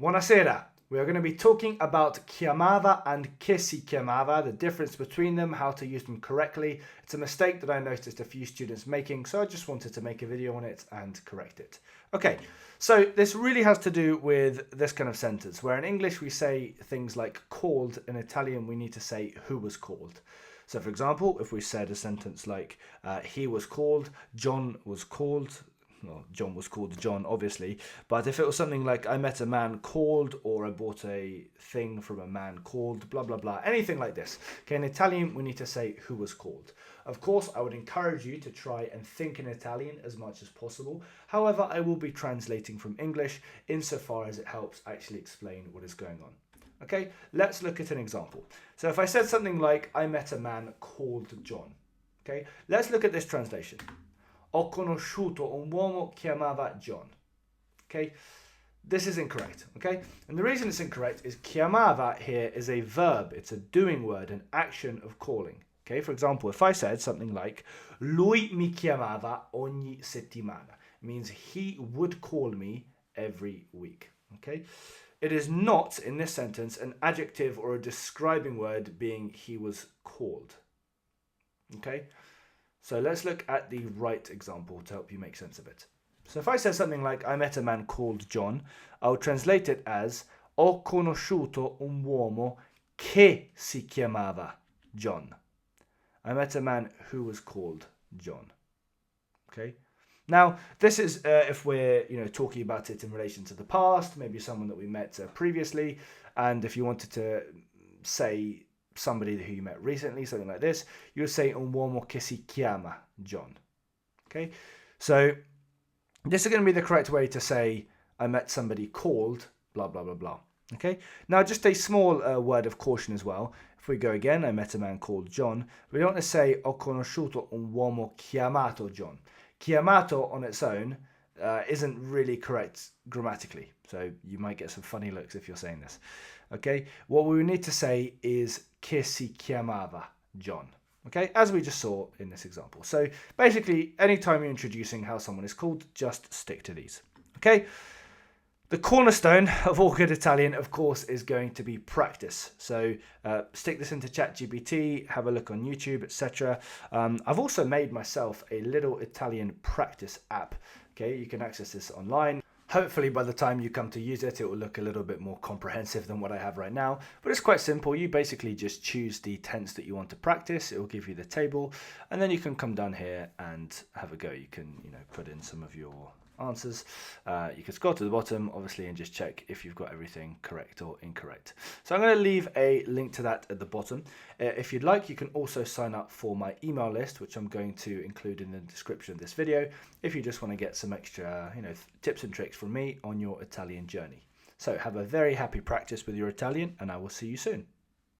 Buonasera. We are going to be talking about chiamava and che si chiamava, the difference between them, how to use them correctly. It's a mistake that I noticed a few students making, so I just wanted to make a video on it and correct it. Okay, so this really has to do with this kind of sentence, where in English we say things like called, in Italian we need to say who was called. So for example, if we said a sentence like, he was called, John was called, well, John was called John, obviously, but if it was something like I met a man called, or I bought a thing from a man called, blah, blah, blah, anything like this. Okay, in Italian, we need to say who was called. Of course, I would encourage you to try and think in Italian as much as possible. However, I will be translating from English insofar as it helps actually explain what is going on. Okay, let's look at an example. So if I said something like, I met a man called John. Okay, let's look at this translation. Ho conosciuto un uomo chiamava John. Okay, this is incorrect. Okay, and the reason it's incorrect is chiamava here is a verb. It's a doing word, an action of calling. Okay, for example, if I said something like lui mi chiamava ogni settimana, it means he would call me every week. Okay, it is not in this sentence an adjective or a describing word, being he was called. Okay. So let's look at the right example to help you make sense of it. So if I say something like, I met a man called John, I'll translate it as, ho conosciuto un uomo che si chiamava John. I met a man who was called John. Okay. Now, this is if we're talking about it in relation to the past, maybe someone that we met previously, and if you wanted to say somebody who you met recently, something like this, you would say un uomo che si chiama John. Okay, so this is going to be the correct way to say I met somebody called blah blah blah blah. Okay, now just a small word of caution as well. If we go again, I met a man called John, we don't want to say ho conosciuto un uomo chiamato John. Chiamato on its own isn't really correct grammatically, so you might get some funny looks if you're saying this. Okay, what we need to say is che si chiamava John. Okay, as we just saw in this example. So basically, anytime you're introducing how someone is called, just stick to these. Okay, the cornerstone of all good Italian, of course, is going to be practice. So stick this into ChatGPT, have a look on YouTube, etc. I've also made myself a little Italian practice app. Okay, you can access this online. Hopefully by the time you come to use it, it will look a little bit more comprehensive than what I have right now. But it's quite simple. You basically just choose the tense that you want to practice. It will give you the table. And then you can come down here and have a go. You can, put in some of your answers. You can scroll to the bottom, obviously, and just check if you've got everything correct or incorrect. So I'm going to leave a link to that at the bottom. If you'd like, you can also sign up for my email list, which I'm going to include in the description of this video, if you just want to get some extra, tips and tricks from me on your Italian journey. So have a very happy practice with your Italian, and I will see you soon.